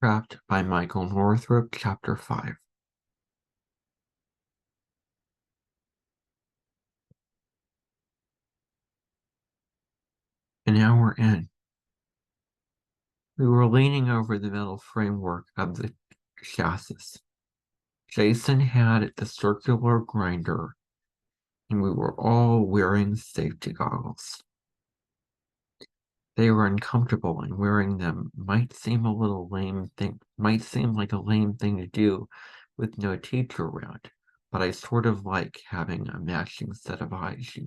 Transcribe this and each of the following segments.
Trapped by Michael Northrop, Chapter 5. An hour in, we were leaning over the metal framework of the chassis. Jason had the circular grinder, and we were all wearing safety goggles. They were uncomfortable, and wearing them might seem like a lame thing to do with no teacher around, but I sort of like having a matching set of eyes.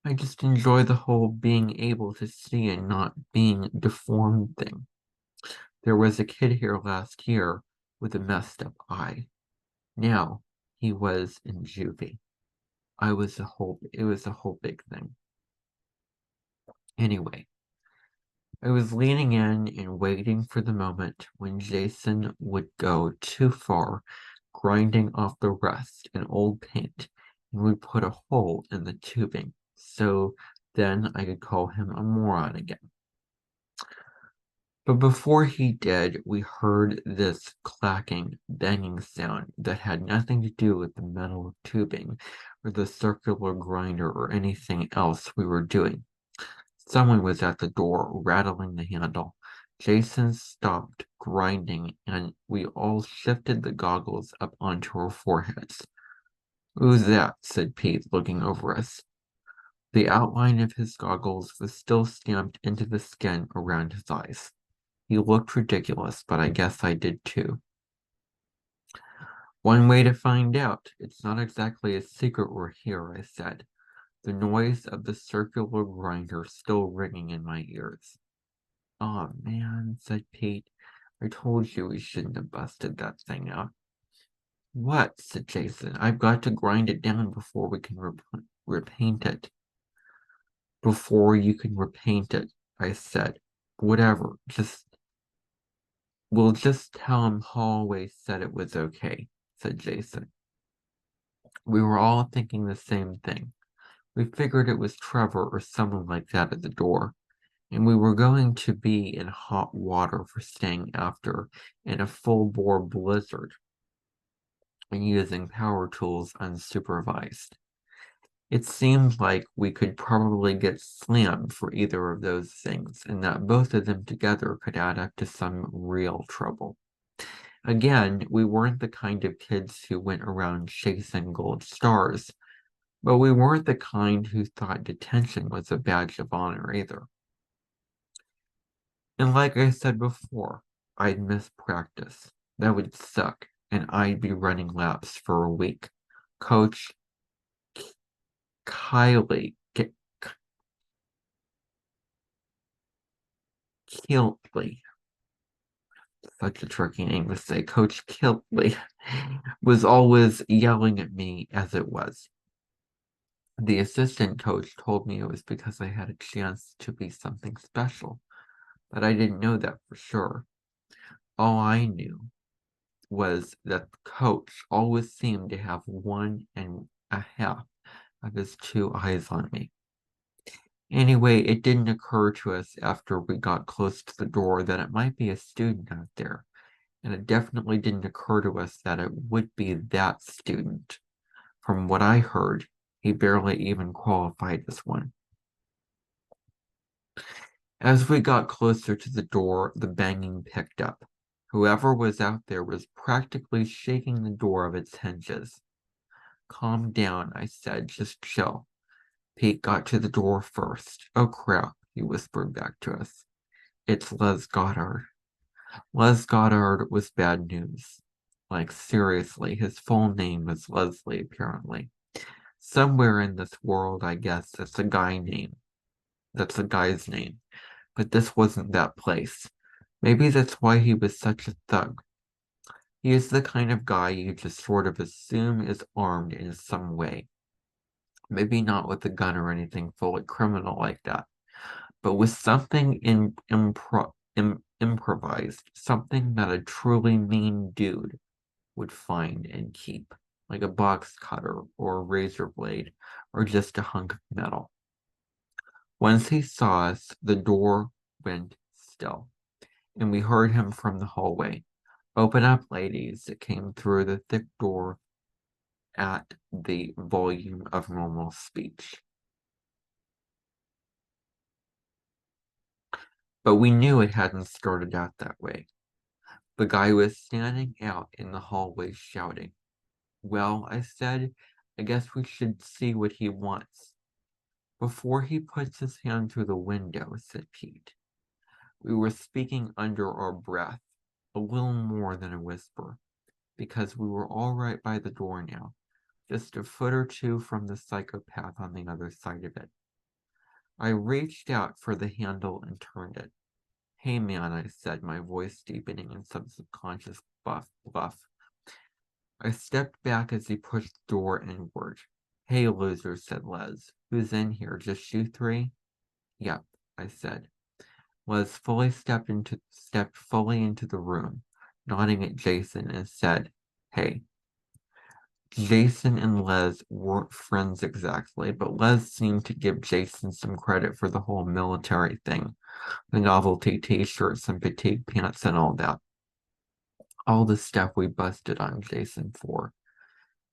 I just enjoy the whole being able to see and not being deformed thing. There was a kid here last year with a messed up eye. Now he was in juvie. It was a whole big thing. Anyway, I was leaning in and waiting for the moment when Jason would go too far, grinding off the rust and old paint, and would put a hole in the tubing, so then I could call him a moron again. But before he did, we heard this clacking, banging sound that had nothing to do with the metal tubing or the circular grinder or anything else we were doing. Someone was at the door, rattling the handle. Jason stopped grinding, and we all shifted the goggles up onto our foreheads. "Who's that?" said Pete, looking over us. The outline of his goggles was still stamped into the skin around his eyes. He looked ridiculous, but I guess I did too. "One way to find out. It's not exactly a secret we're here," I said, the noise of the circular grinder still ringing in my ears. "Aw, man," said Pete. "I told you we shouldn't have busted that thing out." "What?" said Jason. "I've got to grind it down before we can repaint it." "Before you can repaint it," I said. "Whatever, we'll just tell him Holloway said it was okay," said Jason. We were all thinking the same thing. We figured it was Trevor or someone like that at the door, and we were going to be in hot water for staying after in a full-bore blizzard and using power tools unsupervised. It seemed like we could probably get slammed for either of those things, and that both of them together could add up to some real trouble. Again, we weren't the kind of kids who went around chasing gold stars, but we weren't the kind who thought detention was a badge of honor either. And like I said before, I'd miss practice. That would suck, and I'd be running laps for a week. Coach Kiley, Kiltley, such a tricky name to say, Coach Kiltley was always yelling at me as it was. The assistant coach told me it was because I had a chance to be something special, but I didn't know that for sure. All I knew was that the coach always seemed to have 1.5 of his 2 eyes on me. Anyway, it didn't occur to us after we got close to the door that it might be a student out there, and it definitely didn't occur to us that it would be that student. From what I heard, he barely even qualified as one. As we got closer to the door, the banging picked up. Whoever was out there was practically shaking the door of its hinges. "Calm down," I said. "Just chill." Pete got to the door first. "Oh crap," he whispered back to us. "It's Les Goddard." Les Goddard was bad news. Like, seriously, his full name was Leslie, apparently. Somewhere in this world, I guess, that's a guy's name. But this wasn't that place. Maybe that's why he was such a thug. He is the kind of guy you just sort of assume is armed in some way. Maybe not with a gun or anything fully criminal like that, but with something improvised, something that a truly mean dude would find and keep, like a box cutter or a razor blade or just a hunk of metal. Once he saw us, the door went still. and we heard him from the hallway. "Open up, ladies," it came through the thick door at the volume of normal speech. But we knew it hadn't started out that way. The guy was standing out in the hallway shouting. "Well," I said, "I guess we should see what he wants." "Before he puts his hand through the window," said Pete. We were speaking under our breath, a little more than a whisper, because we were all right by the door now, just a foot or two from the psychopath on the other side of it. I reached out for the handle and turned it. "Hey man," I said, my voice deepening in some subconscious bluff. I stepped back as he pushed the door inward. "Hey loser," said Les. "Who's in here? Just you three?" "Yep," I said. Les stepped fully into the room, nodding at Jason, and said, "Hey." Jason and Les weren't friends exactly, but Les seemed to give Jason some credit for the whole military thing, the novelty t-shirts and fatigue pants and all that. All the stuff we busted on Jason for.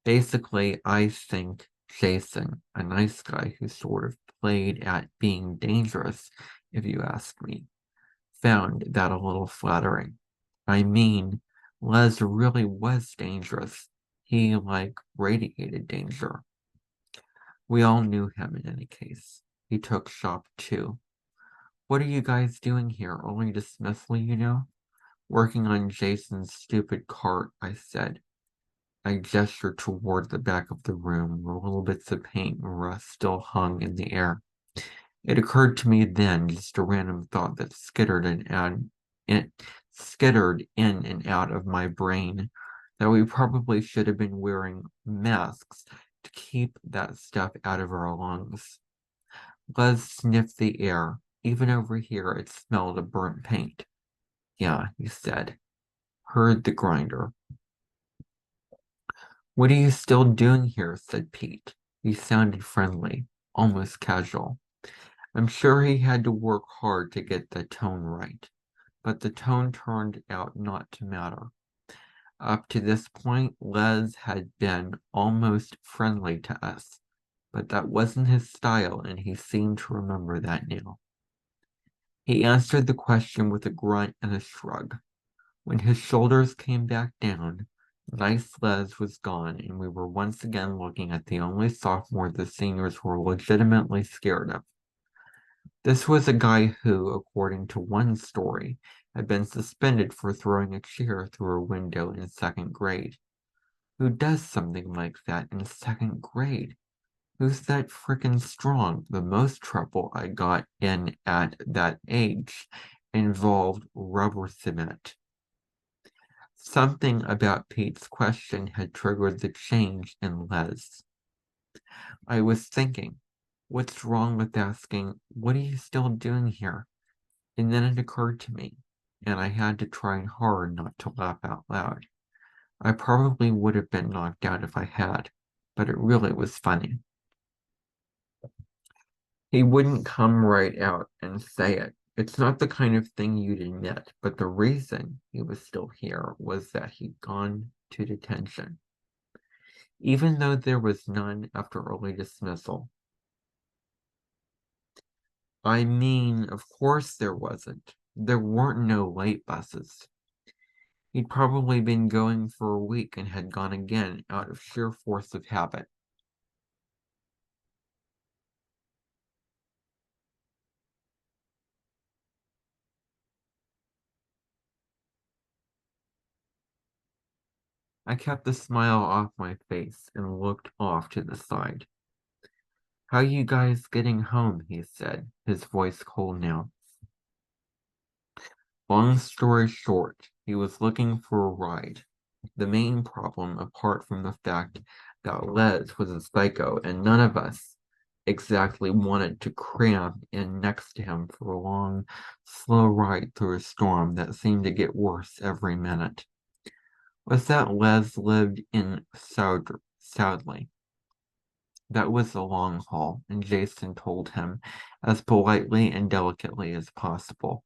Basically, I think Jason, a nice guy who sort of played at being dangerous, if you ask me, found that a little flattering. I mean, Les really was dangerous. He, radiated danger. We all knew him in any case. He took shop too. "What are you guys doing here? Early dismissal, you know?" "Working on Jason's stupid cart," I said. I gestured toward the back of the room where little bits of paint and rust still hung in the air. It occurred to me then, just a random thought that skittered in and out of my brain, that we probably should have been wearing masks to keep that stuff out of our lungs. Les sniffed the air. Even over here it smelled of burnt paint. "Yeah," he said. "Heard the grinder." "What are you still doing here?" said Pete. He sounded friendly, almost casual. I'm sure he had to work hard to get the tone right, but the tone turned out not to matter. Up to this point, Les had been almost friendly to us, but that wasn't his style, and he seemed to remember that now. He answered the question with a grunt and a shrug. When his shoulders came back down, nice Les was gone, and we were once again looking at the only sophomore the seniors were legitimately scared of. This was a guy who, according to one story, had been suspended for throwing a chair through a window in second grade. Who does something like that in second grade? Who's that frickin' strong? The most trouble I got in at that age involved rubber cement. Something about Pete's question had triggered the change in Les. I was thinking, what's wrong with asking, "What are you still doing here?" And then it occurred to me, and I had to try hard not to laugh out loud. I probably would have been knocked out if I had, but it really was funny. He wouldn't come right out and say it. It's not the kind of thing you'd admit, but the reason he was still here was that he'd gone to detention, even though there was none after early dismissal. I mean, of course there wasn't. There weren't no late buses. He'd probably been going for a week and had gone again out of sheer force of habit. I kept the smile off my face and looked off to the side. "How you guys getting home?" he said, his voice cold now. Long story short, he was looking for a ride. The main problem, apart from the fact that Les was a psycho and none of us exactly wanted to cram in next to him for a long, slow ride through a storm that seemed to get worse every minute, was that Les lived in Soudley. That was the long haul, and Jason told him as politely and delicately as possible.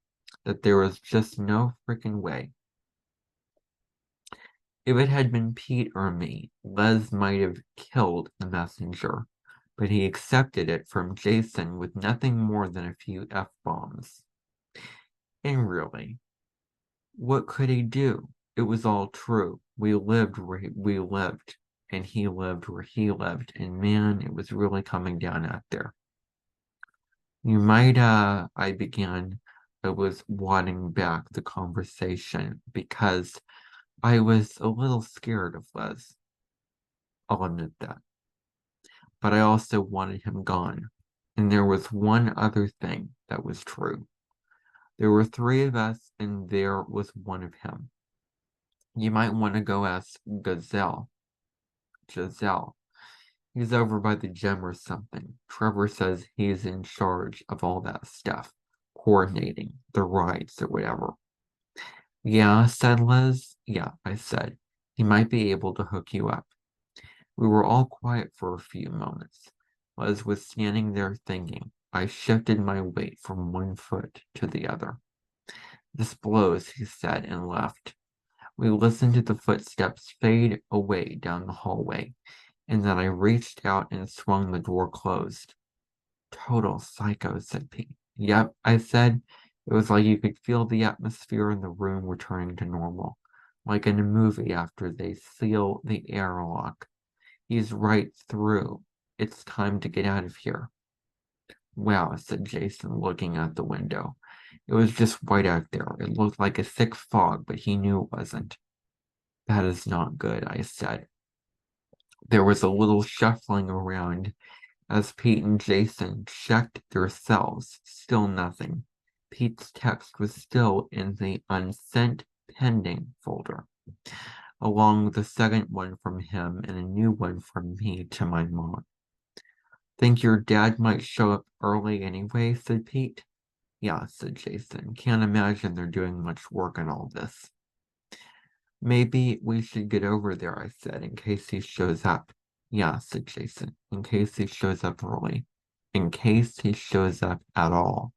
that there was just no freaking way. If it had been Pete or me, Les might have killed the messenger, but he accepted it from Jason with nothing more than a few F-bombs. And really, what could he do? It was all true. We lived where we lived, and he lived where he lived, and man, it was really coming down out there. You might, I began. I was wanting back the conversation because I was a little scared of Les. I'll admit that. But I also wanted him gone. And there was one other thing that was true. There were three of us, and there was one of him. You might want to go ask Giselle. He's over by the gym or something. Trevor says he's in charge of all that stuff, coordinating the rides or whatever. Yeah, said Liz. Yeah, I said. He might be able to hook you up. We were all quiet for a few moments. Liz was standing there thinking. I shifted my weight from one foot to the other. This blows, he said, and left. We listened to the footsteps fade away down the hallway, and then I reached out and swung the door closed. Total psycho, said Pete. Yep, I said. It was like you could feel the atmosphere in the room returning to normal, like in a movie after they seal the airlock. He's right through. It's time to get out of here. Wow, said Jason, looking out the window. It was just white out there. It looked like a thick fog, but he knew it wasn't. That is not good, I said. There was a little shuffling around as Pete and Jason checked their cells. Still nothing. Pete's text was still in the unsent pending folder, along with a second one from him and a new one from me to my mom. Think your dad might show up early anyway, said Pete. Yeah, said Jason. Can't imagine they're doing much work on all this. Maybe we should get over there, I said, in case he shows up. Yeah, said Jason, in case he shows up early. In case he shows up at all.